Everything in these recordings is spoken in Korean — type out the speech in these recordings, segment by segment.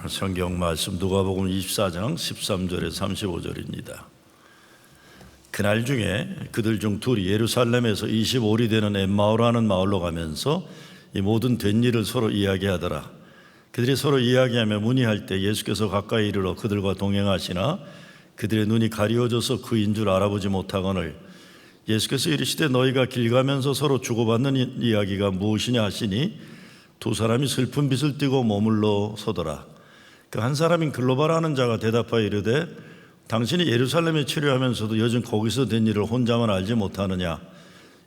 성경 말씀 누가복음 24장 13절에 35절입니다. 그날 중에 그들 중 둘이 예루살렘에서 25리 되는 엠마오라는 마을로 가면서 이 모든 된 일을 서로 이야기하더라. 그들이 서로 이야기하며 문의할 때 예수께서 가까이 이르러 그들과 동행하시나 그들의 눈이 가리워져서 그인 줄 알아보지 못하거늘 예수께서 이르시되 너희가 길 가면서 서로 주고받는 이야기가 무엇이냐 하시니 두 사람이 슬픈 빛을 띠고 머물러 서더라. 그 한 사람인 글로바라는 자가 대답하여 이르되 당신이 예루살렘에 치료하면서도 여전 거기서 된 일을 혼자만 알지 못하느냐.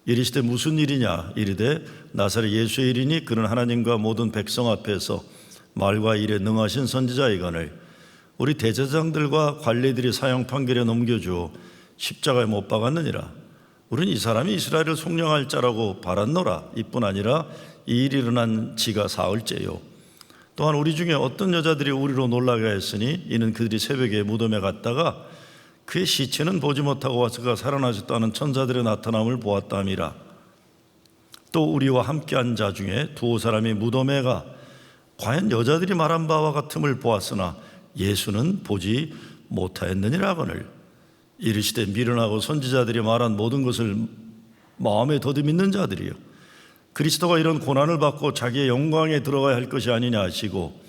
이르시되 무슨 일이냐. 이르되 나사렛 예수의 일이니 그는 하나님과 모든 백성 앞에서 말과 일에 능하신 선지자이거늘 우리 대제사장들과 관리들이 사형 판결에 넘겨주어 십자가에 못 박았느니라. 우리는 이 사람이 이스라엘을 속량할 자라고 바랐노라. 이뿐 아니라 이 일이 일어난 지가 사흘째요. 또한 우리 중에 어떤 여자들이 우리로 놀라게 했으니 이는 그들이 새벽에 무덤에 갔다가 그의 시체는 보지 못하고 와서 그가 살아나셨다는 천사들의 나타남을 보았다미라. 또 우리와 함께한 자 중에 두어 사람이 무덤에 가 과연 여자들이 말한 바와 같음을 보았으나 예수는 보지 못하였느니라 하거늘 이르시되 미련하고 선지자들이 말한 모든 것을 마음에 더디 믿는 자들이요 그리스도가 이런 고난을 받고 자기의 영광에 들어가야 할 것이 아니냐 하시고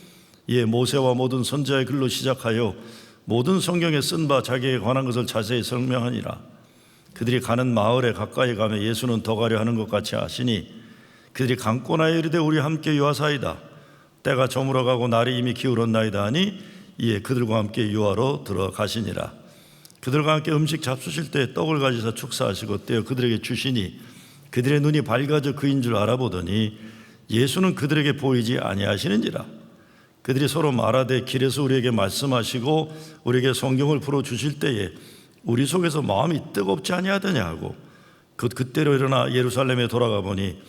이에 모세와 모든 선지자의 글로 시작하여 모든 성경에 쓴 바 자기에 관한 것을 자세히 설명하니라. 그들이 가는 마을에 가까이 가며 예수는 더 가려 하는 것 같이 하시니 그들이 강권하여 이르되 우리 함께 유하사이다. 때가 저물어가고 날이 이미 기울었나이다 하니 이에 그들과 함께 유하로 들어가시니라. 그들과 함께 음식 잡수실 때 떡을 가지사 축사하시고 떼어 그들에게 주시니 그들의 눈이 밝아져 그인 줄 알아보더니 예수는 그들에게 보이지 아니하시는지라. 그들이 서로 말하되 길에서 우리에게 말씀하시고 우리에게 성경을 풀어주실 때에 우리 속에서 마음이 뜨겁지 아니하더냐 하고 그때로 일어나 예루살렘에 돌아가 보니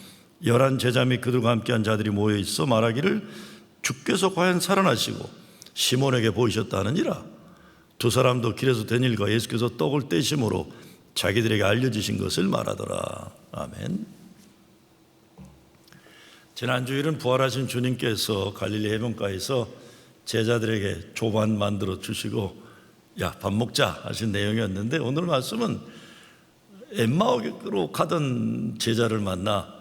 11 제자 및 그들과 함께한 자들이 모여 있어 말하기를 주께서 과연 살아나시고 시몬에게 보이셨다느니라. 두 사람도 길에서 된 일과 예수께서 떡을 떼심으로 자기들에게 알려주신 것을 말하더라. 아멘. 지난 주일은 부활하신 주님께서 갈릴리 해변가에서 제자들에게 조반 만들어 주시고 야, 밥 먹자 하신 내용이었는데 오늘 말씀은 엠마오로 가던 제자를 만나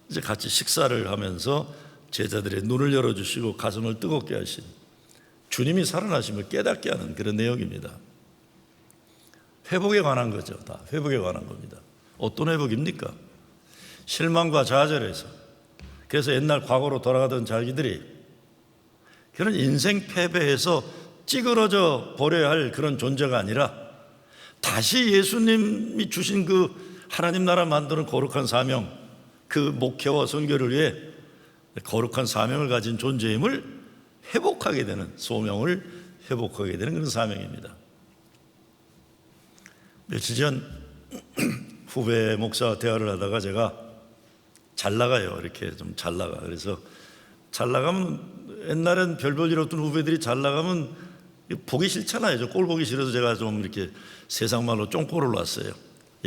이제 같이 식사를 하면서 제자들의 눈을 열어주시고 가슴을 뜨겁게 하신 주님이 살아나심을 깨닫게 하는 그런 내용입니다. 회복에 관한 거죠. 다 회복에 관한 겁니다. 어떤 회복입니까? 실망과 좌절에서 그래서 옛날 과거로 돌아가던 자기들이 그런 인생 패배에서 찌그러져 버려야 할 그런 존재가 아니라 다시 예수님이 주신 그 하나님 나라 만드는 거룩한 사명, 그 목회와 선교를 위해 거룩한 사명을 가진 존재임을 회복하게 되는, 소명을 회복하게 되는 그런 사명입니다. 며칠 전 후배 목사와 대화를 하다가 제가 잘 나가요. 이렇게 좀 잘 나가. 그래서 잘 나가면 옛날엔 별별 일 없던 후배들이 잘 나가면 보기 싫잖아요. 저 꼴 보기 싫어서 제가 좀 이렇게 세상말로 쫑꼬를 놨어요.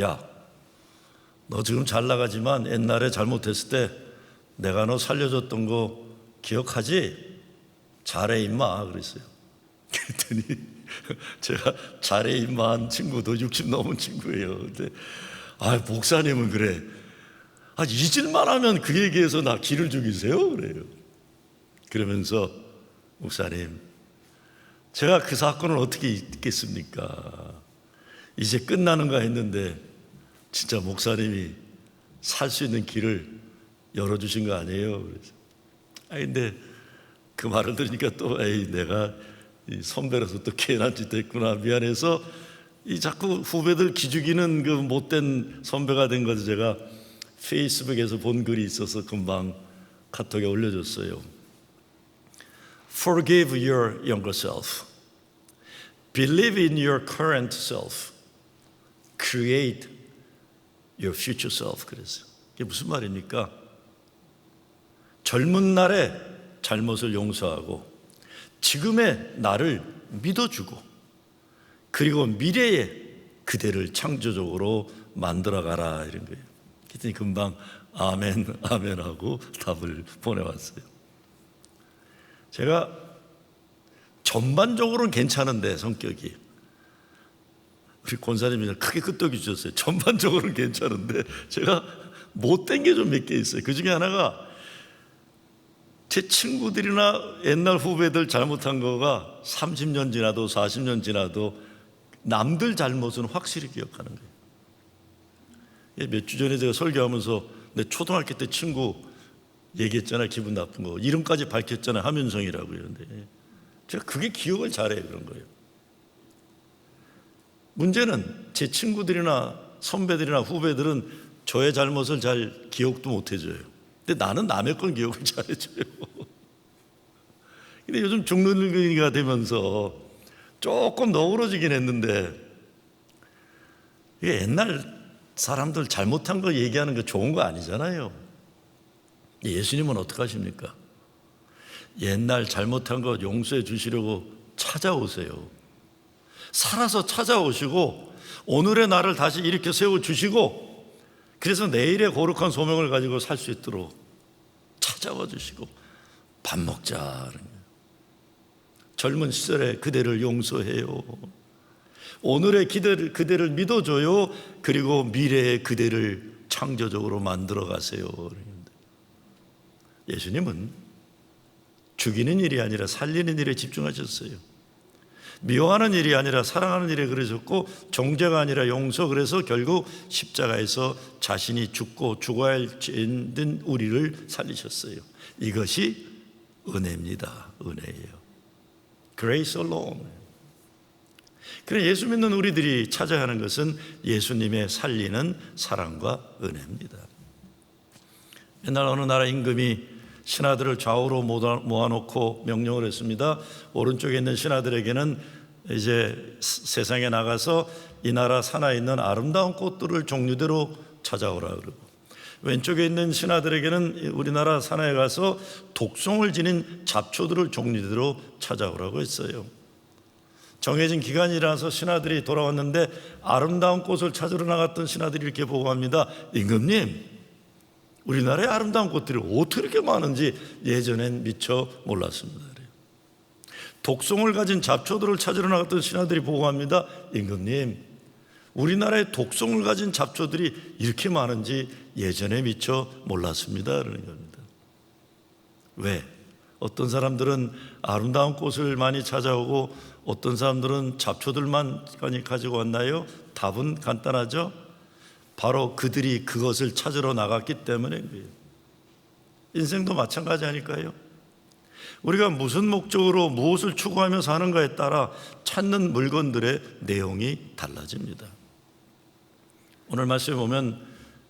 야, 너 지금 잘 나가지만 옛날에 잘못했을 때 내가 너 살려줬던 거 기억하지? 잘해 임마. 그랬어요. 그랬더니 제가 잘해 임마 한 친구도 60 넘은 친구예요. 근데 목사님은 그래. 잊을만 하면 그 얘기해서 나 기를 죽이세요? 그래요. 그러면서 목사님, 제가 그 사건을 어떻게 잊겠습니까? 이제 끝나는가 했는데 진짜 목사님이 살 수 있는 길을 열어주신 거 아니에요? 그래서 근데 그 말을 들으니까 또 내가 선배로서 또 괜한 짓 했구나 미안해서 자꾸 후배들 기죽이는 그 못된 선배가 된 것을 제가 페이스북에서 본 글이 있어서 금방 카톡에 올려줬어요. Forgive your younger self. Believe in your current self. Create your future self. 그랬어요. 이게 무슨 말입니까? 젊은 날에 잘못을 용서하고 지금의 나를 믿어주고 그리고 미래에 그대를 창조적으로 만들어가라 이런 거예요. 그랬더니 금방 아멘 아멘 하고 답을 보내왔어요. 제가 전반적으로는 괜찮은데 성격이, 우리 권사님이 크게 끄떡이 주셨어요. 전반적으로는 괜찮은데 제가 못된 게 좀 몇 개 있어요. 그 중에 하나가 제 친구들이나 옛날 후배들 잘못한 거가 30년 지나도 40년 지나도 남들 잘못은 확실히 기억하는 거예요. 몇 주 전에 제가 설교하면서 내 초등학교 때 친구 얘기했잖아요. 기분 나쁜 거 이름까지 밝혔잖아요. 함윤성이라고요. 근데 제가 그게 기억을 잘해요. 그런 거예요. 문제는 제 친구들이나 선배들이나 후배들은 저의 잘못을 잘 기억도 못 해줘요. 근데 나는 남의 건 기억을 잘해줘요. 근데 요즘 중년기가 되면서 조금 너그러지긴 했는데, 이게 옛날 사람들 잘못한 거 얘기하는 거 좋은 거 아니잖아요. 예수님은 어떻게 하십니까? 옛날 잘못한 거 용서해 주시려고 찾아오세요. 살아서 찾아오시고 오늘의 나를 다시 일으켜 세워주시고, 그래서 내일의 거룩한 소명을 가지고 살 수 있도록 찾아와 주시고 밥 먹자. 젊은 시절에 그대를 용서해요. 오늘의 그대를 믿어줘요. 그리고 미래의 그대를 창조적으로 만들어 가세요. 예수님은 죽이는 일이 아니라 살리는 일에 집중하셨어요. 미워하는 일이 아니라 사랑하는 일에 그러셨고, 정죄가 아니라 용서. 그래서 결국 십자가에서 자신이 죽고 죽어야 할 죄인 우리를 살리셨어요. 이것이 은혜입니다. 은혜예요. Grace alone. 그래, 예수 믿는 우리들이 찾아야 하는 것은 예수님의 살리는 사랑과 은혜입니다. 옛날 어느 나라 임금이 신하들을 좌우로 모아놓고 명령을 했습니다. 오른쪽에 있는 신하들에게는 이제 세상에 나가서 이 나라 산하에 있는 아름다운 꽃들을 종류대로 찾아오라 그러고, 왼쪽에 있는 신하들에게는 우리나라 산하에 가서 독송을 지닌 잡초들을 종류대로 찾아오라고 했어요. 정해진 기간이라서 신하들이 돌아왔는데 아름다운 꽃을 찾으러 나갔던 신하들이 이렇게 보고합니다. 임금님, 우리나라의 아름다운 꽃들이 어떻게 이렇게 많은지 예전엔 미처 몰랐습니다. 독송을 가진 잡초들을 찾으러 나갔던 신하들이 보고합니다. 임금님, 우리나라의 독송을 가진 잡초들이 이렇게 많은지 예전에 미처 몰랐습니다. 그러는 겁니다. 왜? 어떤 사람들은 아름다운 꽃을 많이 찾아오고 어떤 사람들은 잡초들만 가지고 왔나요? 답은 간단하죠. 바로 그들이 그것을 찾으러 나갔기 때문에. 인생도 마찬가지 아닐까요? 우리가 무슨 목적으로 무엇을 추구하며 사는가에 따라 찾는 물건들의 내용이 달라집니다. 오늘 말씀에 보면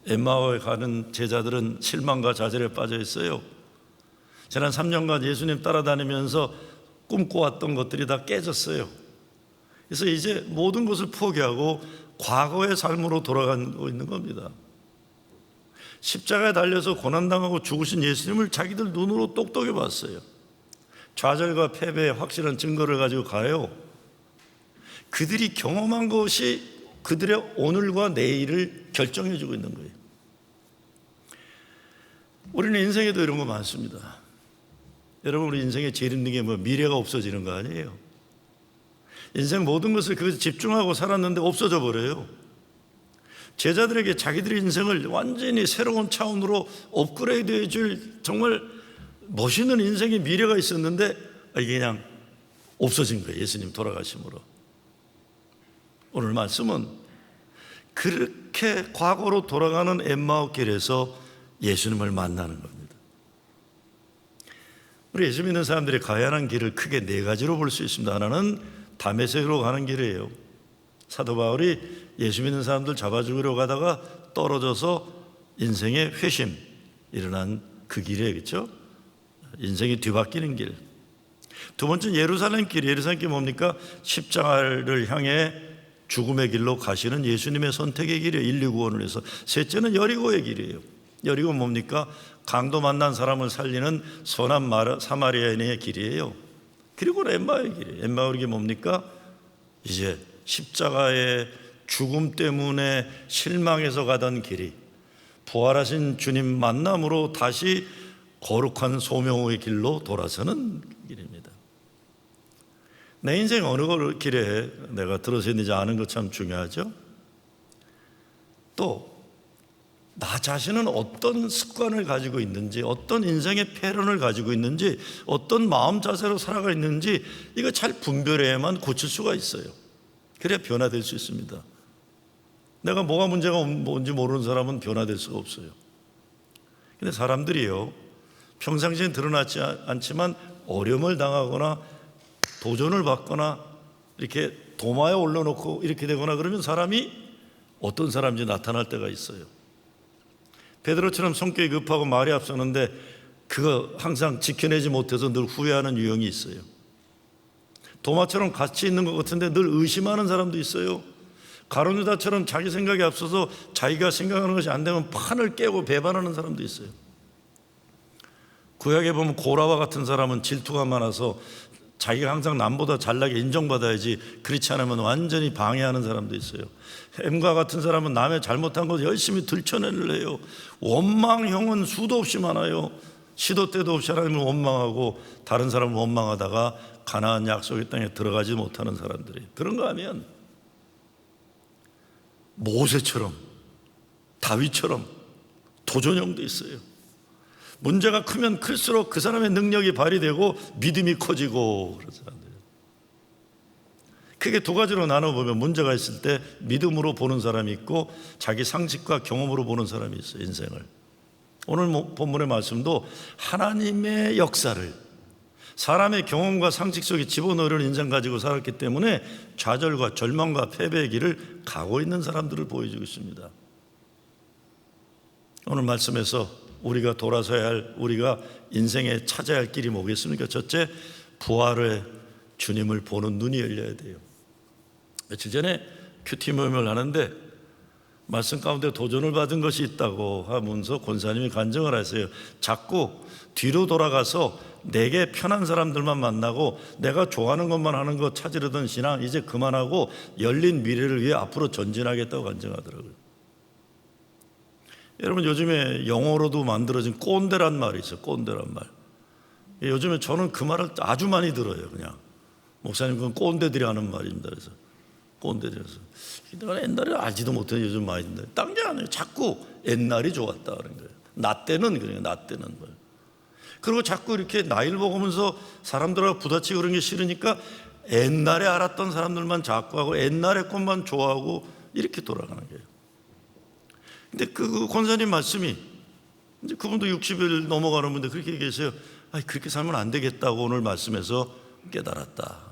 엠마오에 가는 제자들은 실망과 좌절에 빠져 있어요. 지난 3년간 예수님 따라다니면서 꿈꿔왔던 것들이 다 깨졌어요. 그래서 이제 모든 것을 포기하고 과거의 삶으로 돌아가고 있는 겁니다. 십자가에 달려서 고난당하고 죽으신 예수님을 자기들 눈으로 똑똑히 봤어요. 좌절과 패배의 확실한 증거를 가지고 가요. 그들이 경험한 것이 그들의 오늘과 내일을 결정해주고 있는 거예요. 우리는 인생에도 이런 거 많습니다. 여러분, 우리 인생에 제일 힘든 게 미래가 없어지는 거 아니에요? 인생 모든 것을 그것에 집중하고 살았는데 없어져 버려요. 제자들에게 자기들의 인생을 완전히 새로운 차원으로 업그레이드 해줄 정말 멋있는 인생의 미래가 있었는데 이게 그냥 없어진 거예요. 예수님 돌아가심으로. 오늘 말씀은 그렇게 과거로 돌아가는 엠마오 길에서 예수님을 만나는 겁니다. 우리 예수 믿는 사람들이 가야 하는 길을 크게 네 가지로 볼 수 있습니다. 하나는 다메섹으로 가는 길이에요. 사도 바울이 예수 믿는 사람들 잡아 죽이려 가다가 떨어져서 인생의 회심 일어난 그 길이에요. 그렇죠? 인생이 뒤바뀌는 길. 두 번째는 예루살렘 길. 예루살렘 길 뭡니까? 십자가를 향해 죽음의 길로 가시는 예수님의 선택의 길이에요. 인류 구원을 위해서. 셋째는 여리고의 길이에요. 여리고 뭡니까? 강도 만난 사람을 살리는 선한 사마리아인의 길이에요. 그리고 엠마오의 길이에요. 엠마오의 길이 뭡니까? 이제 십자가의 죽음 때문에 실망해서 가던 길이 부활하신 주님 만남으로 다시 거룩한 소명의 길로 돌아서는 길입니다. 내 인생 어느 길에 내가 들어서 있는지 아는 것 참 중요하죠. 또 나 자신은 어떤 습관을 가지고 있는지, 어떤 인생의 패런을 가지고 있는지, 어떤 마음 자세로 살아가 있는지 이거 잘 분별해야만 고칠 수가 있어요. 그래야 변화될 수 있습니다. 내가 뭐가 문제가 뭔지 모르는 사람은 변화될 수가 없어요. 근데 사람들이요, 평상시엔 드러나지 않지만 어려움을 당하거나 도전을 받거나 이렇게 도마에 올려놓고 이렇게 되거나 그러면 사람이 어떤 사람인지 나타날 때가 있어요. 베드로처럼 성격이 급하고 말이 앞서는데 그거 항상 지켜내지 못해서 늘 후회하는 유형이 있어요. 도마처럼 같이 있는 것 같은데 늘 의심하는 사람도 있어요. 가룟 유다처럼 자기 생각이 앞서서 자기가 생각하는 것이 안 되면 판을 깨고 배반하는 사람도 있어요. 구약에 보면 고라와 같은 사람은 질투가 많아서 자기가 항상 남보다 잘나게 인정받아야지, 그렇지 않으면 완전히 방해하는 사람도 있어요. 햄과 같은 사람은 남의 잘못한 것 열심히 들춰내려고 해요. 원망형은 수도 없이 많아요. 시도 때도 없이 하나님을 원망하고 다른 사람을 원망하다가 가나안 약속의 땅에 들어가지 못하는 사람들이, 그런가 하면 모세처럼 다윗처럼 도전형도 있어요. 문제가 크면 클수록 그 사람의 능력이 발휘되고 믿음이 커지고 그런 사람들. 크게 두 가지로 나눠보면 문제가 있을 때 믿음으로 보는 사람이 있고 자기 상식과 경험으로 보는 사람이 있어요. 인생을. 오늘 본문의 말씀도 하나님의 역사를 사람의 경험과 상식 속에 집어넣으려는 인생 가지고 살았기 때문에 좌절과 절망과 패배의 길을 가고 있는 사람들을 보여주고 있습니다. 오늘 말씀에서 우리가 돌아서야 할, 우리가 인생에 찾아야 할 길이 뭐겠습니까? 첫째, 부활의 주님을 보는 눈이 열려야 돼요. 며칠 전에 큐티 모임을 하는데 말씀 가운데 도전을 받은 것이 있다고 하면서 권사님이 간증을 하세요. 자꾸 뒤로 돌아가서 내게 편한 사람들만 만나고 내가 좋아하는 것만 하는 거 찾으려던 신앙 이제 그만하고 열린 미래를 위해 앞으로 전진하겠다고 간증하더라고요. 여러분, 요즘에 영어로도 만들어진 꼰대란 말이 있어요. 꼰대란 말. 요즘에 저는 그 말을 아주 많이 들어요. 그냥 목사님, 그건 꼰대들이 하는 말입니다. 그래서 꼰대들이라서 내가 옛날에 알지도 못해 요즘 많이 듣는다. 딴 게 아니에요. 자꾸 옛날이 좋았다 그런 거예요. 나 때는 그래요. 나 때는 거예요. 그리고 자꾸 이렇게 나이를 먹으면서 사람들하고 부딪히고 그런 게 싫으니까 옛날에 알았던 사람들만 자꾸 하고 옛날의 것만 좋아하고 이렇게 돌아가는 거예요. 근데 그 권사님 말씀이 이제 그분도 60일 넘어가는 분인데 그렇게 얘기했어요. 그렇게 살면 안 되겠다고 오늘 말씀에서 깨달았다.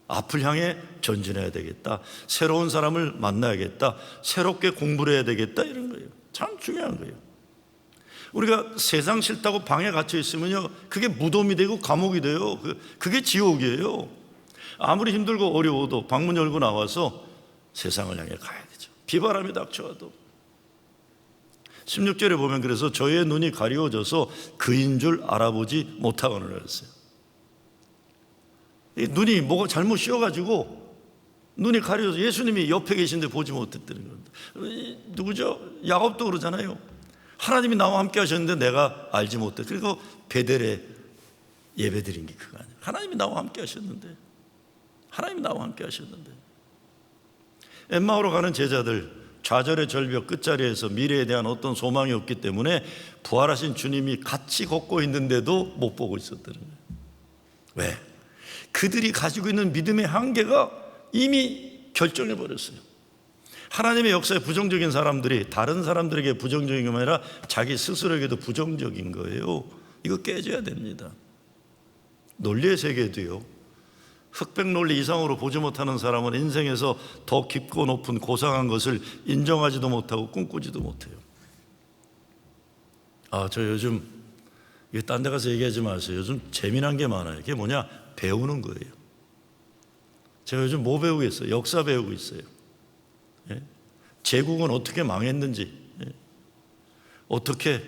앞을 향해 전진해야 되겠다. 새로운 사람을 만나야겠다. 새롭게 공부를 해야 되겠다. 이런 거예요. 참 중요한 거예요. 우리가 세상 싫다고 방에 갇혀 있으면요, 그게 무덤이 되고 감옥이 돼요. 그게 지옥이에요. 아무리 힘들고 어려워도 방문 열고 나와서 세상을 향해 가야 되죠. 비바람이 닥쳐와도. 16절에 보면 그래서 저의 눈이 가리워져서 그인 줄 알아보지 못하거늘 했어요. 이 눈이 뭐가 잘못 씌워가지고 눈이 가려져서 예수님이 옆에 계신데 보지 못했다는 겁니다. 누구죠? 야곱도 그러잖아요. 하나님이 나와 함께 하셨는데 내가 알지 못해. 그리고 베델에 예배드린 게 그거 아니에요. 하나님이 나와 함께 하셨는데, 하나님이 나와 함께 하셨는데. 엠마오로 가는 제자들, 좌절의 절벽 끝자리에서 미래에 대한 어떤 소망이 없기 때문에 부활하신 주님이 같이 걷고 있는데도 못 보고 있었다는 거예요. 왜? 그들이 가지고 있는 믿음의 한계가 이미 결정해 버렸어요. 하나님의 역사에 부정적인 사람들이 다른 사람들에게 부정적인 것이 아니라 자기 스스로에게도 부정적인 거예요. 이거 깨져야 됩니다. 논리의 세계도요, 흑백 논리 이상으로 보지 못하는 사람은 인생에서 더 깊고 높은 고상한 것을 인정하지도 못하고 꿈꾸지도 못해요. 저 요즘 이게 딴 데 가서 얘기하지 마세요. 요즘 재미난 게 많아요. 그게 뭐냐? 배우는 거예요. 제가 요즘 뭐 배우고 있어요? 역사 배우고 있어요. 예? 제국은 어떻게 망했는지, 어떻게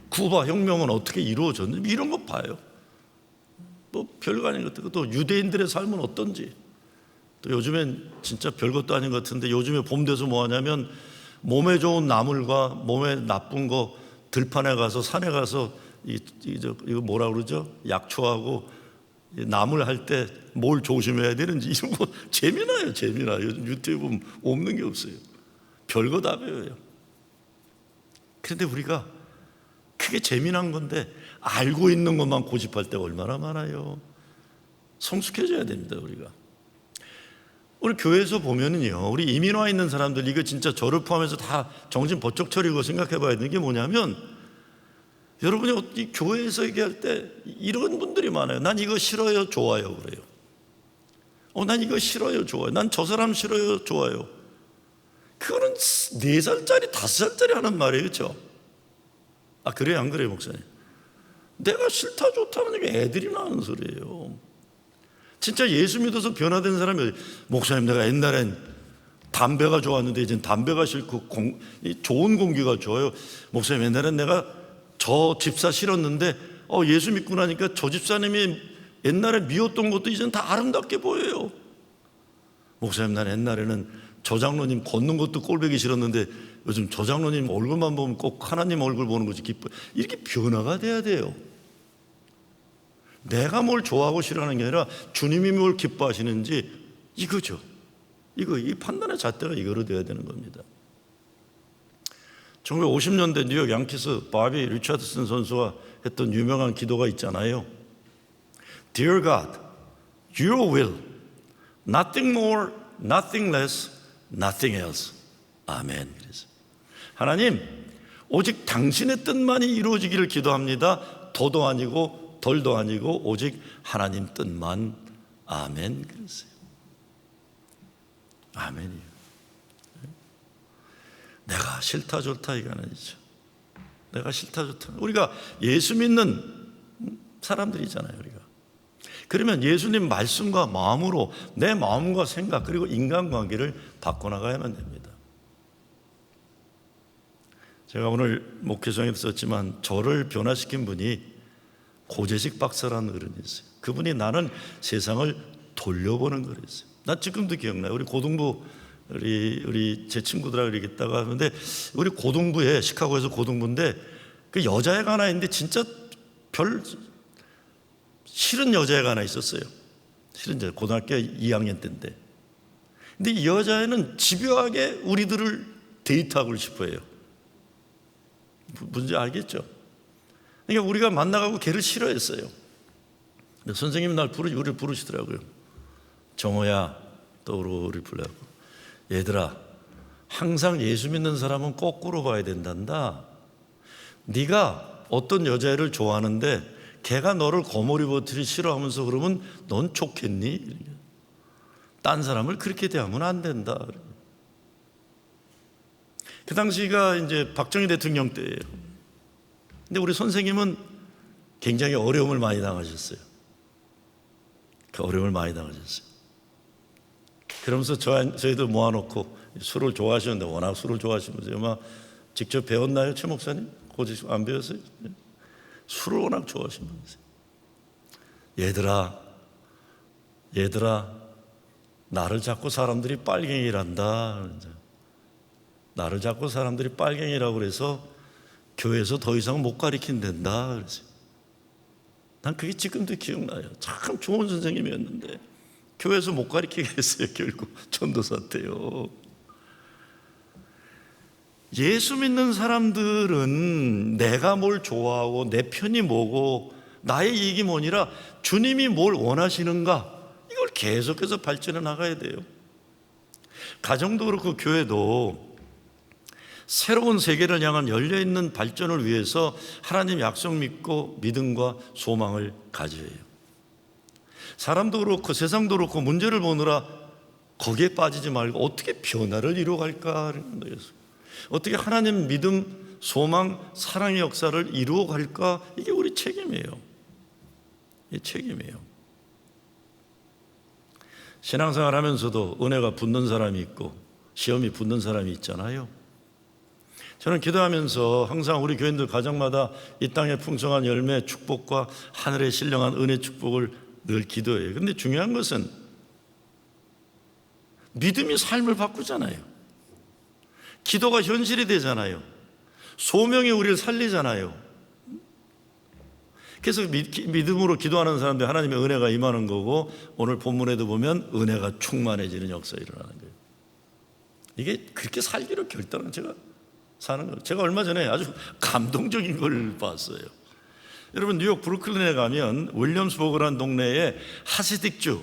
쿠바 혁명은 어떻게 이루어졌는지 이런 거 봐요. 뭐 별거 아닌 것 같아요. 또 유대인들의 삶은 어떤지, 또 요즘엔 진짜 별것도 아닌 것 같은데 요즘에 봄 돼서 뭐 하냐면 몸에 좋은 나물과 몸에 나쁜 거 들판에 가서 산에 가서 이거 뭐라 그러죠? 약초하고 나물 할 때 뭘 조심해야 되는지 이런 거 재미나요. 요즘 유튜브 보면 없는 게 없어요. 별거 다 배워요. 그런데 우리가 그게 재미난 건데 알고 있는 것만 고집할 때가 얼마나 많아요. 성숙해져야 됩니다. 우리가 우리 교회에서 보면은요, 우리 이민 와 있는 사람들, 이거 진짜 저를 포함해서 다 정신 번쩍 차리고 생각해 봐야 되는 게 뭐냐면, 여러분이 이 교회에서 얘기할 때 이런 분들이 많아요. 난 이거 싫어요, 좋아요 그래요. 난 이거 싫어요, 좋아요. 난 저 사람 싫어요, 좋아요. 그거는 4살짜리 5살짜리 하는 말이에요. 그렇죠? 그래요 안 그래요 목사님? 내가 싫다 좋다는 얘기 애들이나 하는 소리예요. 진짜 예수 믿어서 변화된 사람이, 목사님 내가 옛날엔 담배가 좋았는데 이젠 담배가 싫고 좋은 공기가 좋아요. 목사님 옛날엔 내가 저 집사 싫었는데 예수 믿고 나니까 저 집사님이 옛날에 미웠던 것도 이젠 다 아름답게 보여요. 목사님 난 옛날에는 저 장로님 걷는 것도 꼴보기 싫었는데 요즘 저 장로님 얼굴만 보면 꼭 하나님 얼굴 보는 것이 기뻐요. 이렇게 변화가 돼야 돼요. 내가 뭘 좋아하고 싫어하는 게 아니라 주님이 뭘 기뻐하시는지 이거죠. 이 판단의 잣대가 이거로 돼야 되는 겁니다. 1950년대 뉴욕 양키스 바비 리차드슨 선수가 했던 유명한 기도가 있잖아요. Dear God, Your will, nothing more, nothing less, nothing else. 아멘. 하나님, 오직 당신의 뜻만이 이루어지기를 기도합니다. 더도 아니고 덜도 아니고 오직 하나님 뜻만. 아멘. 그랬어요. 아멘이요. 내가 싫다 좋다 이거 아니죠. 내가 싫다 좋다. 우리가 예수 믿는 사람들이잖아요. 우리가. 그러면 예수님 말씀과 마음으로 내 마음과 생각 그리고 인간관계를 바꿔나가야만 됩니다. 제가 오늘 목회성에도 썼지만 저를 변화시킨 분이 고재식 박사라는 어른이 있어요. 그분이 나는 세상을 돌려보는 거랬어요. 나 지금도 기억나요. 우리 고등부 우리 제 친구들하고 이러겠다가 하는데 우리 고등부에 시카고에서 고등부인데 그 여자애가 하나 있는데 진짜 별 싫은 여자애가 하나 있었어요. 싫은 여자 고등학교 2학년 때인데 근데 이 여자애는 집요하게 우리들을 데이트하고 싶어해요. 뭔지 알겠죠? 그러니까 우리가 만나가고 걔를 싫어했어요. 근데 선생님이 우리를 부르시더라고요. 정호야, 또 우리 불러고 얘들아, 항상 예수 믿는 사람은 거꾸로 봐야 된단다. 네가 어떤 여자애를 좋아하는데 걔가 너를 거머리버틀이 싫어하면서 그러면 넌 좋겠니? 딴 사람을 그렇게 대하면 안 된다. 그 당시가 이제 박정희 대통령 때예요. 근데 우리 선생님은 굉장히 어려움을 많이 당하셨어요. 그 어려움을 많이 당하셨어요. 그러면서 저희들 모아놓고 술을 좋아하시는데 워낙 술을 좋아하시면서 아마 직접 배웠나요? 최 목사님? 고집 안 배웠어요? 술을 워낙 좋아하시면서 얘들아 나를 자꾸 사람들이 빨갱이란다. 나를 자꾸 사람들이 빨갱이라고 그래서 교회에서 더 이상 못 가르친댄다. 그랬어요. 난 그게 지금도 기억나요. 참 좋은 선생님이었는데 교회에서 못 가르치게 했어요. 결국 전도사 때요. 예수 믿는 사람들은 내가 뭘 좋아하고 내 편이 뭐고 나의 이익이 뭐니라 주님이 뭘 원하시는가 이걸 계속해서 발전해 나가야 돼요. 가정도 그렇고 교회도 새로운 세계를 향한 열려있는 발전을 위해서 하나님 약속 믿고 믿음과 소망을 가져야 해요. 사람도 그렇고 세상도 그렇고 문제를 보느라 거기에 빠지지 말고 어떻게 변화를 이루어갈까 하는 거예요. 어떻게 하나님 믿음, 소망, 사랑의 역사를 이루어갈까 이게 우리 책임이에요. 이 책임이에요. 신앙생활 하면서도 은혜가 붙는 사람이 있고 시험이 붙는 사람이 있잖아요. 저는 기도하면서 항상 우리 교인들 가정마다 이 땅의 풍성한 열매 축복과 하늘의 신령한 은혜 축복을 늘 기도해요. 그런데 중요한 것은 믿음이 삶을 바꾸잖아요. 기도가 현실이 되잖아요. 소명이 우리를 살리잖아요. 그래서 믿음으로 기도하는 사람들 하나님의 은혜가 임하는 거고, 오늘 본문에도 보면 은혜가 충만해지는 역사가 일어나는 거예요. 이게 그렇게 살기로 결단한 제가 사는 거예요. 제가 얼마 전에 아주 감동적인 걸 봤어요. 여러분, 뉴욕 브루클린에 가면 윌리엄스버그라는 동네에 하시딕주,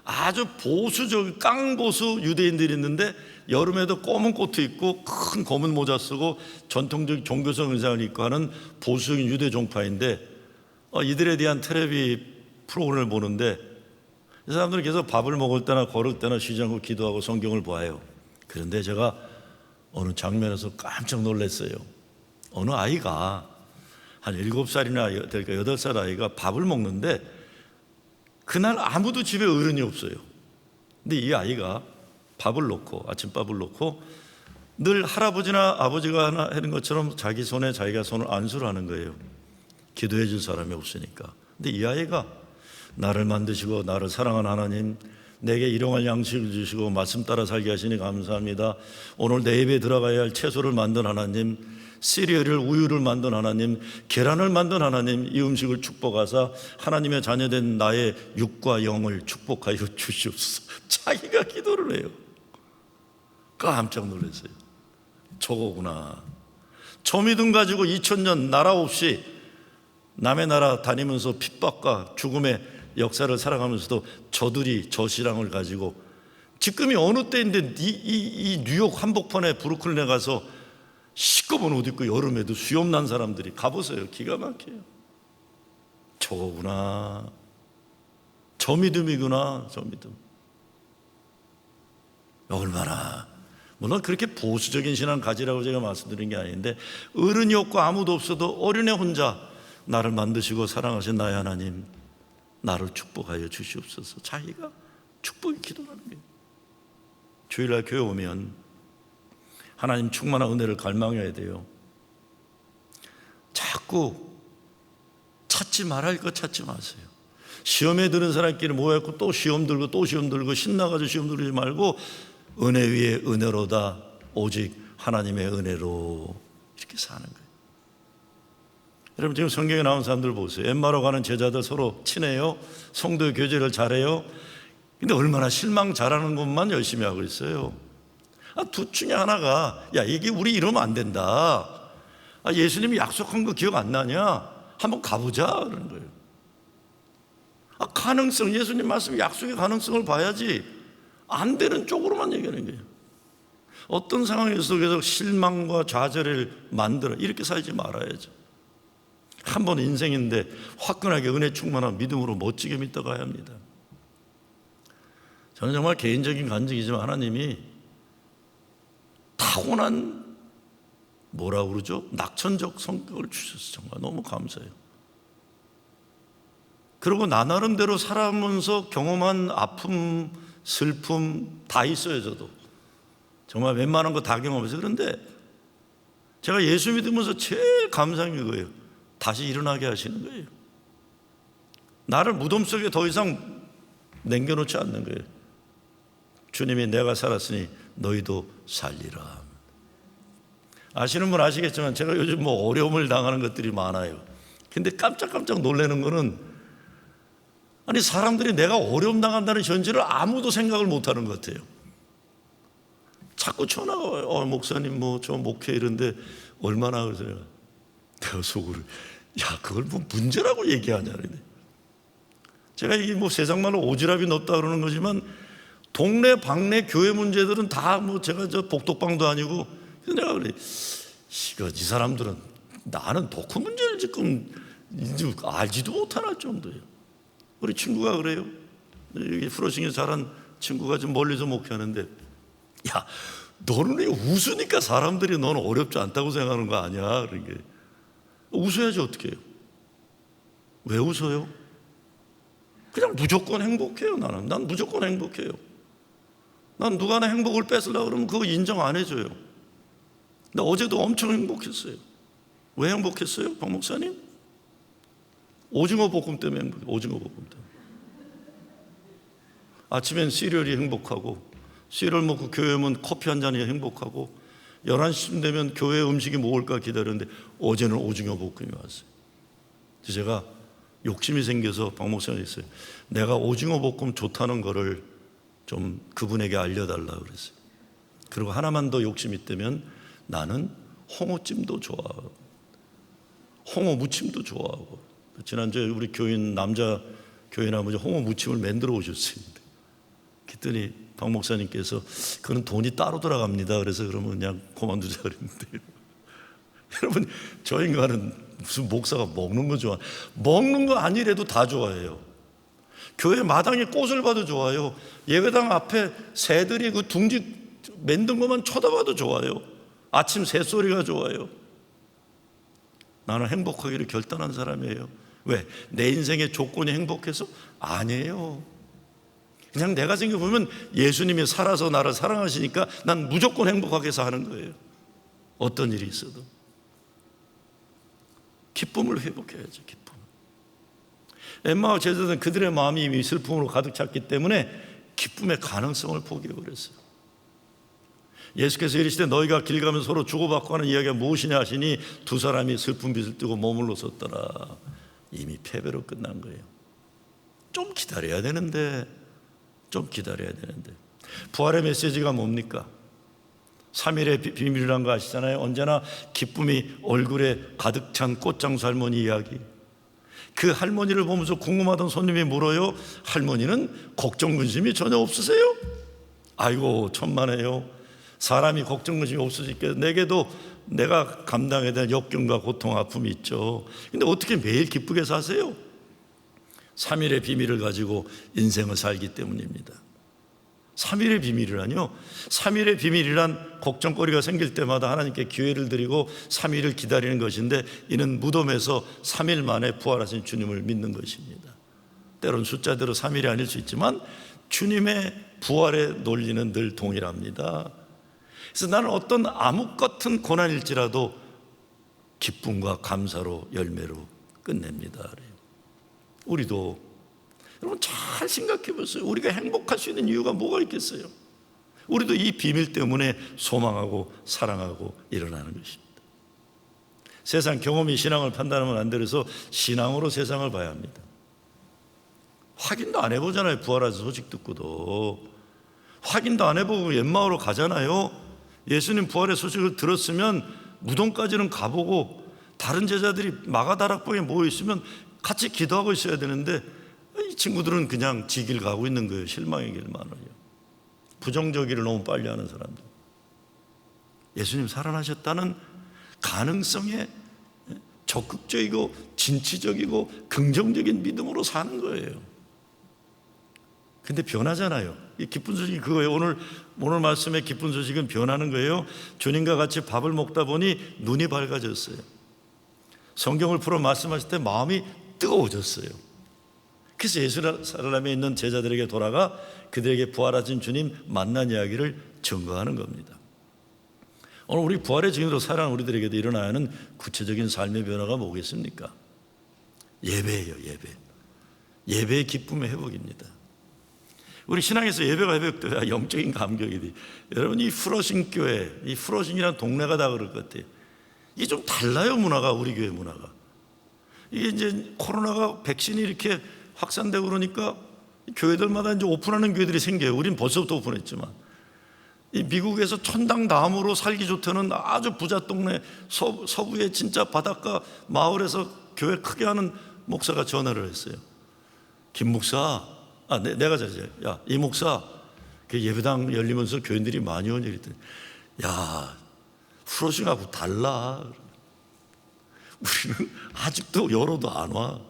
아주 보수적 깡보수 유대인들이 있는데 여름에도 검은 코트 입고 큰 검은 모자 쓰고 전통적 종교적 의상을 입고 하는 보수적인 유대 종파인데, 이들에 대한 텔레비 프로그램을 보는데 이 사람들은 계속 밥을 먹을 때나 걸을 때나 쉬지 않고 기도하고 성경을 봐요. 그런데 제가 어느 장면에서 깜짝 놀랐어요. 어느 아이가 한 7살이나 될까 8살 아이가 밥을 먹는데 그날 아무도 집에 어른이 없어요. 근데 이 아이가 밥을 놓고, 아침밥을 놓고 늘 할아버지나 아버지가 하는 것처럼 자기 손에 자기가 손을 안수를 하는 거예요. 기도해 줄 사람이 없으니까. 근데 이 아이가 나를 만드시고 나를 사랑하는 하나님, 내게 일용할 양식을 주시고 말씀 따라 살게 하시니 감사합니다. 오늘 내 입에 들어가야 할 채소를 만든 하나님, 시리얼을 우유를 만든 하나님, 계란을 만든 하나님, 이 음식을 축복하사 하나님의 자녀된 나의 육과 영을 축복하여 주시옵소서. 자기가 기도를 해요. 깜짝 놀랐어요. 저거구나. 저 믿음 가지고 2000년 나라 없이 남의 나라 다니면서 핍박과 죽음의 역사를 살아가면서도 저들이 저 신앙을 가지고, 지금이 어느 때인데 이 뉴욕 한복판에 브루클린에 가서 시꺼먼 옷 입고 여름에도 수염 난 사람들이 가보세요. 기가 막혀요. 저거구나. 저 믿음이구나. 저 믿음. 얼마나, 물론 그렇게 보수적인 신앙 가지라고 제가 말씀드린 게 아닌데, 어른이 없고 아무도 없어도 어린애 혼자 나를 만드시고 사랑하신 나의 하나님, 나를 축복하여 주시옵소서. 자기가 축복의 기도하는 거예요. 주일날 교회 오면 하나님 충만한 은혜를 갈망해야 돼요. 자꾸 찾지 말할 것 찾지 마세요. 시험에 드는 사람끼리 모여있고 또 시험 들고 또 시험 들고 신나가지고 시험 들지 말고, 은혜 위에 은혜로다, 오직 하나님의 은혜로, 이렇게 사는 거예요. 여러분, 지금 성경에 나온 사람들 보세요. 엠마로 가는 제자들 서로 친해요. 성도의 교제를 잘해요. 근데 얼마나 실망 잘하는 것만 열심히 하고 있어요. 둘 중에 하나가, 야, 이게 우리 이러면 안 된다. 예수님이 약속한 거 기억 안 나냐? 한번 가보자. 그러는 거예요. 가능성, 예수님 말씀 약속의 가능성을 봐야지. 안 되는 쪽으로만 얘기하는 거예요. 어떤 상황에서 계속 실망과 좌절을 만들어, 이렇게 살지 말아야죠. 한 번 인생인데 화끈하게 은혜 충만한 믿음으로 멋지게 믿다 가야 합니다. 저는 정말 개인적인 간증이지만 하나님이 타고난, 뭐라고 그러죠? 낙천적 성격을 주셔서 정말 너무 감사해요. 그리고 나 나름대로 살아가면서 경험한 아픔, 슬픔 다 있어요. 저도 정말 웬만한 거 다 경험해서. 그런데 제가 예수 믿으면서 제일 감사한 게 그거예요. 다시 일어나게 하시는 거예요. 나를 무덤 속에 더 이상 남겨놓지 않는 거예요. 주님이 내가 살았으니 너희도 살리라. 아시는 분 아시겠지만 제가 요즘 어려움을 당하는 것들이 많아요. 근데 깜짝깜짝 놀라는 거는, 아니, 사람들이 내가 어려움 당한다는 현실을 아무도 생각을 못하는 것 같아요. 자꾸 전화가 와요. 목사님 저 목회 이런데 얼마나, 그래서 내가 속으로, 야, 그걸 문제라고 얘기하냐. 제가 이게 세상말로 오지랖이 높다 그러는 거지만, 동네 방네 교회 문제들은 다 제가 저 복덕방도 아니고, 내가 그래, 이 사람들은 나는 독후 문제를 지금 알지도 못할 정도예요. 우리 친구가 그래요. 여기 프로싱에 자란 친구가 좀 멀리서 목회하는데, 야, 너는 왜 웃으니까 사람들이 너는 어렵지 않다고 생각하는 거 아니야? 그런 게. 웃어야지 어떻게 해요? 왜 웃어요? 그냥 무조건 행복해요. 난 무조건 행복해요. 난 누가 내 행복을 뺏으려고 그러면 그거 인정 안 해줘요. 나 어제도 엄청 행복했어요. 왜 행복했어요, 박 목사님? 오징어 볶음 때문에 행복해요. 오징어 볶음 때문에. 아침엔 시리얼이 행복하고, 시리얼 먹고 교회 오면 커피 한 잔이 행복하고, 11시쯤 되면 교회 음식이 먹을까 기다렸는데 어제는 오징어 볶음이 왔어요. 그래서 제가 욕심이 생겨서 박 목사님이 했어요. 내가 오징어 볶음 좋다는 거를 좀 그분에게 알려달라고 그랬어요. 그리고 하나만 더 욕심이 있다면 나는 홍어찜도 좋아하고 홍어 무침도 좋아하고. 지난주에 우리 교인 남자 교인 아버지 홍어 무침을 만들어 오셨어요. 그랬더니 박 목사님께서 그건 돈이 따로 들어갑니다. 그래서 그러면 그냥 그만두자 그랬는데 여러분, 저 인간은 무슨 목사가 먹는 거 좋아? 먹는 거 아니래도 다 좋아해요. 교회 마당에 꽃을 봐도 좋아요. 예배당 앞에 새들이 그 둥지 만든 것만 쳐다봐도 좋아요. 아침 새소리가 좋아요. 나는 행복하기를 결단한 사람이에요. 왜? 내 인생의 조건이 행복해서? 아니에요. 그냥 내가 생각해보면 예수님이 살아서 나를 사랑하시니까 난 무조건 행복하게 사는 거예요. 어떤 일이 있어도 기쁨을 회복해야죠. 기쁨. 엠마오 제자들은 그들의 마음이 이미 슬픔으로 가득 찼기 때문에 기쁨의 가능성을 포기해버렸어요. 예수께서 이르시되 너희가 길 가면 서로 주고받고 하는 이야기가 무엇이냐 하시니 두 사람이 슬픈 빛을 띠고 머물러 섰더라. 이미 패배로 끝난 거예요. 좀 기다려야 되는데 부활의 메시지가 뭡니까? 3일의 비밀이란 거 아시잖아요. 언제나 기쁨이 얼굴에 가득 찬 꽃장수 할머니 이야기. 그 할머니를 보면서 궁금하던 손님이 물어요. 할머니는 걱정 근심이 전혀 없으세요? 아이고 천만에요. 사람이 걱정 근심이 없으니까 내게도 내가 감당해야 될 역경과 고통 아픔이 있죠. 근데 어떻게 매일 기쁘게 사세요? 3일의 비밀을 가지고 인생을 살기 때문입니다. 3일의 비밀이라뇨? 3일의 비밀이란 걱정거리가 생길 때마다 하나님께 기회를 드리고 3일을 기다리는 것인데, 이는 무덤에서 3일 만에 부활하신 주님을 믿는 것입니다. 때론 숫자대로 3일이 아닐 수 있지만 주님의 부활의 논리는 늘 동일합니다. 그래서 나는 어떤 암흑 같은 고난일지라도 기쁨과 감사로 열매로 끝냅니다. 우리도 여러분 잘 생각해 보세요. 우리가 행복할 수 있는 이유가 뭐가 있겠어요? 우리도 이 비밀 때문에 소망하고 사랑하고 일어나는 것입니다. 세상 경험이 신앙을 판단하면 안 되어서 신앙으로 세상을 봐야 합니다. 확인도 안 해보잖아요. 부활하신 소식 듣고도 확인도 안 해보고 엠마오로 가잖아요. 예수님 부활의 소식을 들었으면 무덤까지는 가보고 다른 제자들이 마가다락방에 모여 있으면 같이 기도하고 있어야 되는데 이 친구들은 그냥 지 길 가고 있는 거예요. 실망의 길만을요. 부정적이를 너무 빨리 하는 사람들. 예수님 살아나셨다는 가능성에 적극적이고 진취적이고 긍정적인 믿음으로 사는 거예요. 근데 변하잖아요. 이 기쁜 소식이 그거예요. 오늘 말씀의 기쁜 소식은 변하는 거예요. 주님과 같이 밥을 먹다 보니 눈이 밝아졌어요. 성경을 풀어 말씀하실 때 마음이 뜨거워졌어요. 그래서 예루살렘에 있는 제자들에게 돌아가 그들에게 부활하신 주님 만난 이야기를 증거하는 겁니다. 오늘 우리 부활의 증인으로 살아가는 우리들에게도 일어나야 하는 구체적인 삶의 변화가 뭐겠습니까? 예배예요. 예배의 기쁨의 회복입니다. 우리 신앙에서 예배가 회복돼야 영적인 감격이 돼. 여러분, 이 프로싱 교회, 이 프로싱이라는 동네가 다 그럴 것 같아요. 이게 좀 달라요, 문화가. 우리 교회 문화가. 이게 이제 코로나가 백신이 이렇게 확산되고 그러니까 교회들마다 이제 오픈하는 교회들이 생겨요. 우린 벌써부터 오픈했지만, 이 미국에서 천당 다음으로 살기 좋다는 아주 부자 동네 서부의 진짜 바닷가 마을에서 교회 크게 하는 목사가 전화를 했어요. 김 목사, 내가 잘해. 야, 이 목사, 그 예배당 열리면서 교인들이 많이 오니 그랬더니, 야, 프로싱하고 달라. 우리는 아직도 열어도 안 와.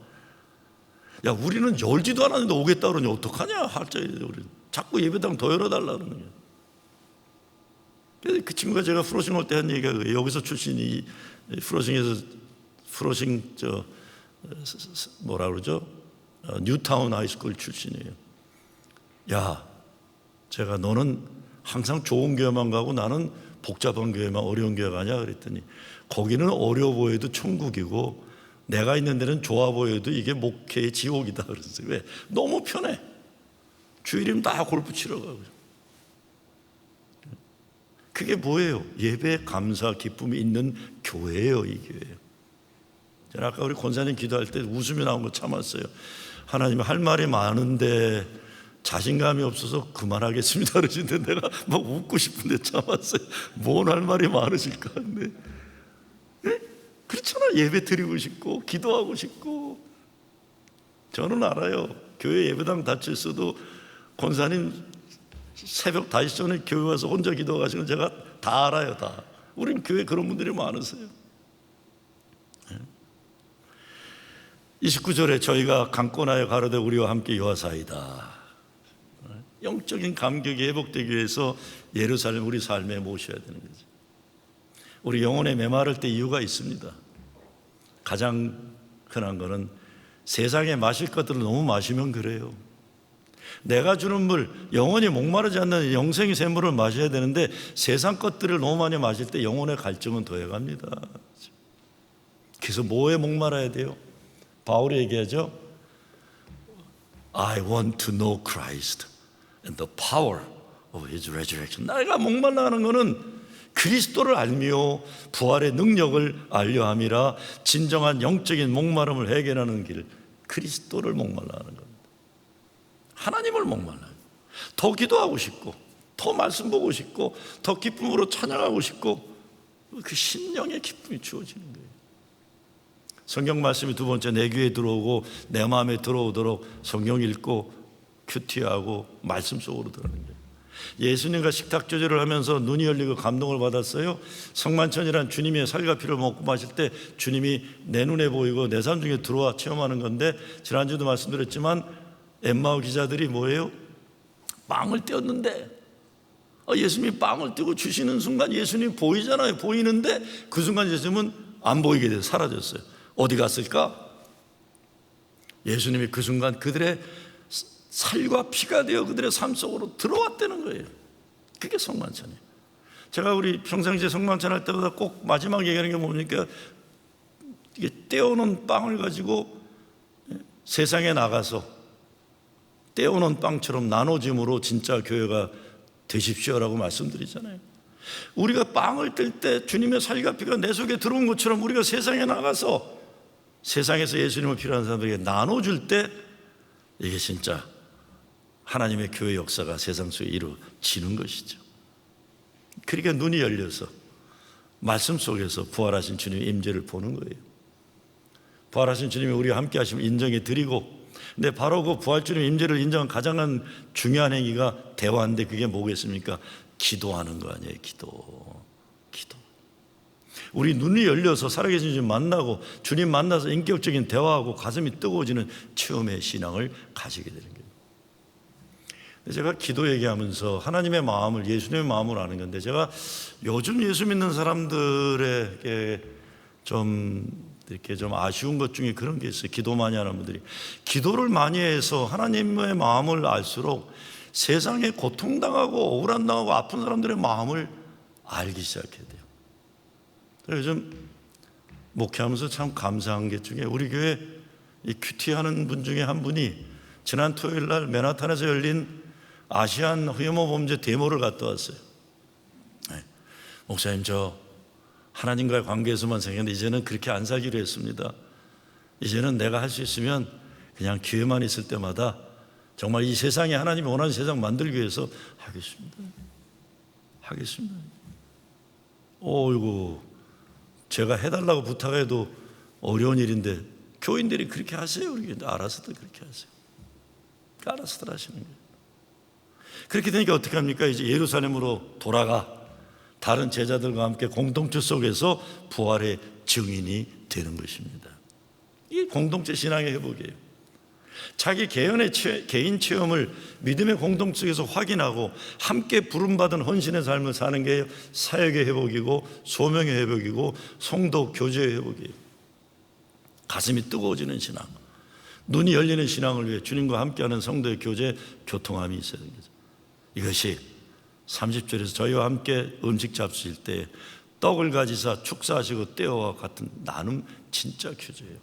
야, 우리는 열지도 않았는데 오겠다 그러니 어떡하냐? 할자리 우리 자꾸 예배당 더 열어달라 그러는 거예요. 그 친구가 제가 프로싱 올 때 한 얘기가 그래요. 여기서 출신이 프로싱에서 프로싱 뭐라 그러죠? 뉴타운 하이스쿨 출신이에요. 야, 제가 너는 항상 좋은 교회만 가고 나는 복잡한 교회만 어려운 교회 가냐 그랬더니 거기는 어려워 보여도 천국이고 내가 있는 데는 좋아 보여도 이게 목회의 지옥이다 그랬어요. 왜? 너무 편해. 주일이면 다 골프 치러 가고. 그게 뭐예요? 예배, 감사, 기쁨이 있는 교회예요. 이 교회. 저는 아까 우리 권사님 기도할 때 웃음이 나온 거 참았어요. 하나님 할 말이 많은데 자신감이 없어서 그만하겠습니다 그러시는데 내가 막 웃고 싶은데 참았어요. 뭔 할 말이 많으실까 한데, 그렇잖아. 예배 드리고 싶고 기도하고 싶고. 저는 알아요. 교회 예배당 닫혀 있어도 권사님 새벽 5시 전에 교회 와서 혼자 기도하시는 제가 다 알아요. 다. 우린 교회 그런 분들이 많으세요. 29절에 저희가 강권하여 가로되 우리와 함께 요하사이다. 영적인 감격이 회복되기 위해서 예루살렘 우리 삶에 모셔야 되는 거죠. 우리 영혼에 메마를 때 이유가 있습니다. 가장 흔한 거는 세상에 마실 것들을 너무 마시면 그래요. 내가 주는 물, 영원히 목마르지 않는 영생의 샘물을 마셔야 되는데 세상 것들을 너무 많이 마실 때 영혼의 갈증은 더해갑니다. 그래서 뭐에 목말라야 돼요? 바울이 얘기하죠. I want to know Christ and the power of His resurrection. 내가 목말라하는 것은 그리스도를 알며 부활의 능력을 알려 함이라. 진정한 영적인 목마름을 해결하는 길, 그리스도를 목말라하는 겁니다. 하나님을 목말라요. 더 기도하고 싶고 더 말씀 보고 싶고 더 기쁨으로 찬양하고 싶고 그 심령의 기쁨이 주어지는 거예요. 성경 말씀이 두 번째 내 귀에 들어오고 내 마음에 들어오도록 성경 읽고 큐티하고 말씀 속으로 들어가는 거예요. 예수님과 식탁 조제를 하면서 눈이 열리고 감동을 받았어요. 성만찬이란 주님의 살과 피를 먹고 마실 때 주님이 내 눈에 보이고 내 삶 중에 들어와 체험하는 건데, 지난주도 말씀드렸지만 엠마오 기자들이 뭐예요? 빵을 떼었는데 예수님이 빵을 떼고 주시는 순간 예수님이 보이잖아요. 보이는데 그 순간 예수님은 안 보이게 돼서 사라졌어요. 어디 갔을까? 예수님이 그 순간 그들의 살과 피가 되어 그들의 삶 속으로 들어왔다는 거예요. 그게 성만찬이에요. 제가 우리 평상시에 성만찬 할 때마다 꼭 마지막 얘기하는 게 뭡니까? 이게 떼어놓은 빵을 가지고 세상에 나가서 떼어놓은 빵처럼 나눠짐으로 진짜 교회가 되십시오라고 말씀드리잖아요. 우리가 빵을 뗄 때 주님의 살과 피가 내 속에 들어온 것처럼 우리가 세상에 나가서 세상에서 예수님을 필요한 사람들에게 나눠줄 때 이게 진짜 하나님의 교회 역사가 세상 속에 이루어지는 것이죠. 그러니까 눈이 열려서 말씀 속에서 부활하신 주님의 임재를 보는 거예요. 부활하신 주님이 우리와 함께 하심을 인정해 드리고, 근데 바로 그 부활주님의 임재를 인정한 가장 중요한 행위가 대화인데 그게 뭐겠습니까? 기도하는 거 아니에요. 기도. 우리 눈이 열려서 살아계신 주님 만나고 주님 만나서 인격적인 대화하고 가슴이 뜨거워지는 체험의 신앙을 가지게 되는 거예요. 제가 기도 얘기하면서 하나님의 마음을, 예수님의 마음을 아는 건데, 제가 요즘 예수 믿는 사람들에게 이렇게 좀 아쉬운 것 중에 그런 게 있어요. 기도 많이 하는 분들이 기도를 많이 해서 하나님의 마음을 알수록 세상에 고통당하고 억울한당하고 아픈 사람들의 마음을 알기 시작해야 돼요. 요즘 목회하면서 참 감사한 게 중에 우리 교회 이 큐티하는 분 중에 한 분이 지난 토요일 날 맨하탄에서 열린 아시안 혐오 범죄 데모를 갔다 왔어요. 목사님, 저 하나님과의 관계에서만 생각했는데 이제는 그렇게 안 살기로 했습니다. 이제는 내가 할 수 있으면 그냥 기회만 있을 때마다 정말 이 세상에 하나님이 원하는 세상 만들기 위해서 하겠습니다. 어이구, 제가 해달라고 부탁해도 어려운 일인데 교인들이 그렇게 하세요. 우리 알아서들 그렇게 하세요. 알아서들 하시는 거예요. 그렇게 되니까 어떻게 합니까? 이제 예루살렘으로 돌아가 다른 제자들과 함께 공동체 속에서 부활의 증인이 되는 것입니다. 이게 공동체 신앙의 회복이에요. 자기 개인 체험을 믿음의 공동체 속에서 확인하고 함께 부름받은 헌신의 삶을 사는 게 사역의 회복이고 소명의 회복이고 성도 교제의 회복이에요. 가슴이 뜨거워지는 신앙, 눈이 열리는 신앙을 위해 주님과 함께하는 성도의 교제, 교통함이 있어야 되는 거죠. 이것이 30절에서 저희와 함께 음식 잡수실 때 떡을 가지사 축사하시고 떼어와 같은 나눔 진짜 교제예요.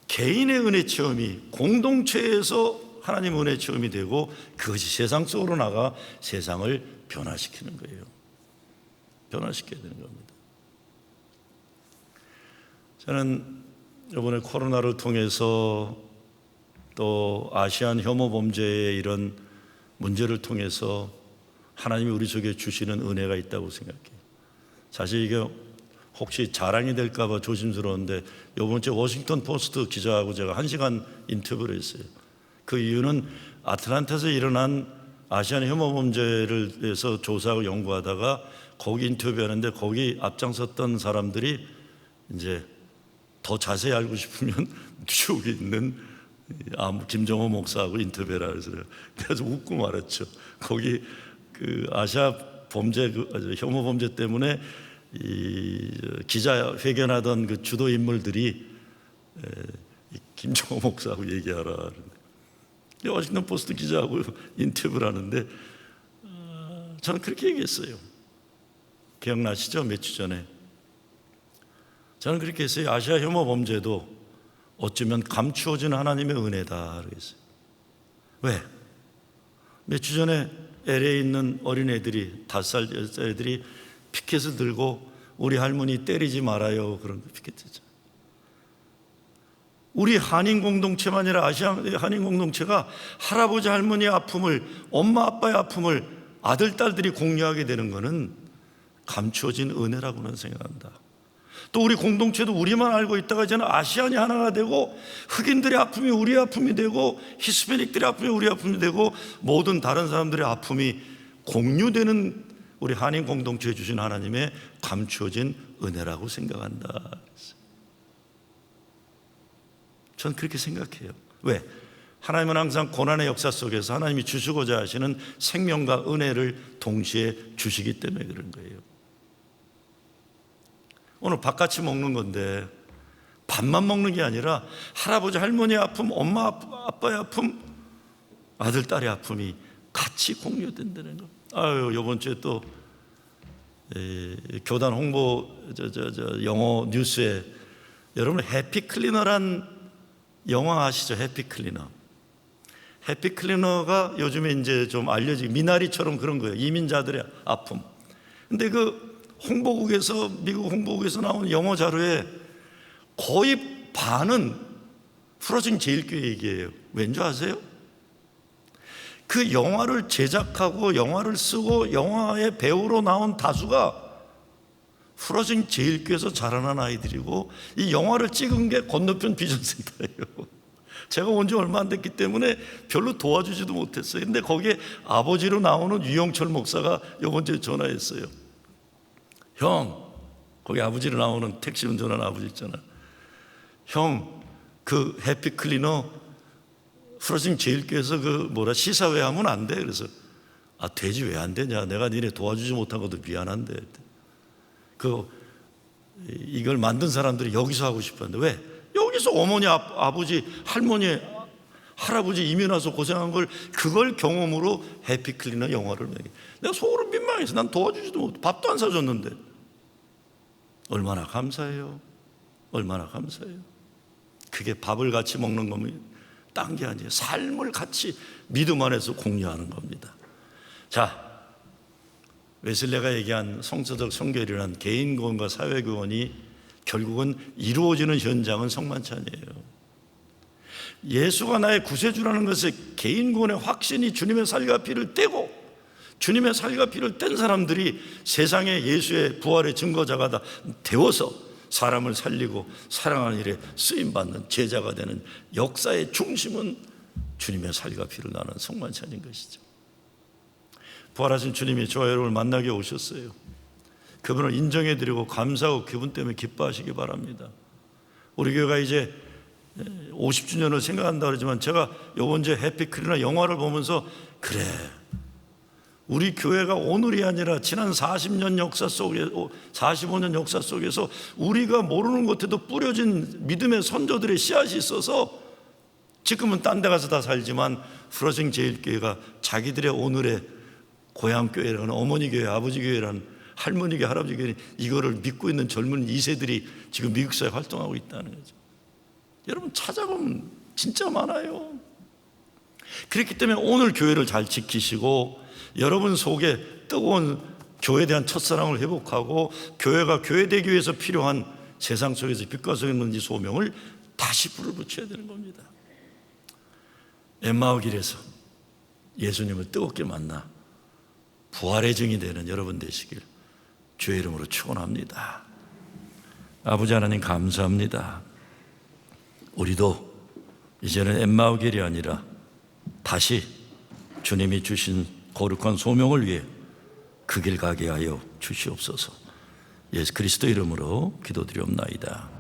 개인의 은혜 체험이 공동체에서 하나님 은혜 체험이 되고 그것이 세상 속으로 나가 세상을 변화시키는 거예요. 변화시켜야 되는 겁니다. 저는 이번에 코로나를 통해서 또 아시안 혐오 범죄의 이런 문제를 통해서 하나님이 우리 속에 주시는 은혜가 있다고 생각해요. 사실 이게 혹시 자랑이 될까 봐 조심스러운데 이번 주 워싱턴 포스트 기자하고 제가 1시간 인터뷰를 했어요. 그 이유는 아틀란타에서 일어난 아시안 혐오 범죄를 위해서 조사하고 연구하다가 거기 인터뷰하는데 거기 앞장섰던 사람들이 이제 더 자세히 알고 싶으면 뉴욕에 있는 김정호 목사하고 인터뷰를 해서 그래서 웃고 말았죠. 거기 그 아시아 범죄 혐오 범죄 때문에 이 기자회견하던 그 주도 인물들이 김정호 목사하고 얘기하라. 워싱턴 포스트 기자하고 인터뷰를 하는데 저는 그렇게 얘기했어요. 기억나시죠? 몇 주 전에 저는 그렇게 했어요. 아시아 혐오 범죄도 어쩌면 감추어진 하나님의 은혜다 그랬어요. 왜? 몇 주 전에 LA에 있는 어린애들이 5살, 10살 애들이 피켓을 들고 우리 할머니 때리지 말아요 그런 피켓이죠. 우리 한인 공동체만 아니라 아시아 한인 공동체가 할아버지 할머니의 아픔을, 엄마 아빠의 아픔을 아들 딸들이 공유하게 되는 것은 감추어진 은혜라고는 생각한다. 또 우리 공동체도 우리만 알고 있다가 이제는 아시안이 하나가 되고 흑인들의 아픔이 우리의 아픔이 되고 히스패닉들의 아픔이 우리의 아픔이 되고 모든 다른 사람들의 아픔이 공유되는 우리 한인 공동체에 주신 하나님의 감추어진 은혜라고 생각한다. 전 그렇게 생각해요. 왜? 하나님은 항상 고난의 역사 속에서 하나님이 주시고자 하시는 생명과 은혜를 동시에 주시기 때문에 그런 거예요. 오늘 밥같이 먹는 건데 밥만 먹는 게 아니라 할아버지 할머니의 아픔, 엄마 아빠의 아픔, 아들 딸의 아픔이 같이 공유된다는 거. 아유, 이번 주에 또 교단 홍보 영어 뉴스에 여러분 해피클리너란 영화 아시죠? 해피클리너. 해피클리너가 요즘에 이제 좀 알려지고 미나리처럼 그런 거예요. 이민자들의 아픔. 근데 그 홍보국에서, 미국 홍보국에서 나온 영어 자료에 거의 반은 프로징 제일교회 얘기예요. 왠지 아세요? 그 영화를 제작하고 영화를 쓰고 영화의 배우로 나온 다수가 프로징 제일교회에서 자라난 아이들이고 이 영화를 찍은 게 건너편 비전센터예요. 제가 온 지 얼마 안 됐기 때문에 별로 도와주지도 못했어요. 근데 거기에 아버지로 나오는 유영철 목사가 이번 주에 전화했어요. 형, 거기 아버지로 나오는 택시 운전하는 아버지 있잖아. 형, 그 해피클리너 프로징 제일교회에서 그 시사회 하면 안 돼. 그래서 되지 왜 안 되냐. 내가 니네 도와주지 못한 것도 미안한데. 이걸 만든 사람들이 여기서 하고 싶었는데 왜? 여기서 어머니, 아버지, 할머니, 할아버지 이민 와서 고생한 걸 그걸 경험으로 해피클리너 영화를 내게. 내가 속으로 민망해서 난 도와주지도 못해. 밥도 안 사줬는데. 얼마나 감사해요. 얼마나 감사해요. 그게 밥을 같이 먹는 거면 딴 게 아니에요. 삶을 같이 믿음 안에서 공유하는 겁니다. 자, 웨슬레가 얘기한 성서적 성결이란 개인 구원과 사회 구원이 결국은 이루어지는 현장은 성만찬이에요. 예수가 나의 구세주라는 것에 개인 구원의 확신이 주님의 살과 피를 떼고 주님의 살과 피를 뗀 사람들이 세상에 예수의 부활의 증거자가 다 되어서 사람을 살리고 사랑하는 일에 쓰임받는 제자가 되는 역사의 중심은 주님의 살과 피를 나는 성만찬인 것이죠. 부활하신 주님이 저와 여러분을 만나게 오셨어요. 그분을 인정해드리고 감사하고 그분 때문에 기뻐하시기 바랍니다. 우리 교회가 이제 50주년을 생각한다 그러지만 제가 이번 주에 해피클리너 영화를 보면서 그래, 우리 교회가 오늘이 아니라 지난 40년 역사 속에 45년 역사 속에서 우리가 모르는 것에도 뿌려진 믿음의 선조들의 씨앗이 있어서 지금은 딴 데 가서 다 살지만 프로징 제일교회가 자기들의 오늘의 고향 교회라는 어머니 교회, 아버지 교회라는 할머니 교회, 할아버지 교회 이거를 믿고 있는 젊은 2세들이 지금 미국 사회에 활동하고 있다는 거죠. 여러분 찾아보면 진짜 많아요. 그렇기 때문에 오늘 교회를 잘 지키시고 여러분 속에 뜨거운 교회에 대한 첫사랑을 회복하고 교회가 교회되기 위해서 필요한 세상 속에서 빛과 소용있는지 소명을 다시 불을 붙여야 되는 겁니다. 엠마오 길에서 예수님을 뜨겁게 만나 부활의 증이 되는 여러분 되시길 주의 이름으로 축원합니다. 아버지 하나님 감사합니다. 우리도 이제는 엠마오 길이 아니라 다시 주님이 주신 거룩한 소명을 위해 그 길 가게 하여 주시옵소서. 예수 그리스도 이름으로 기도드리옵나이다.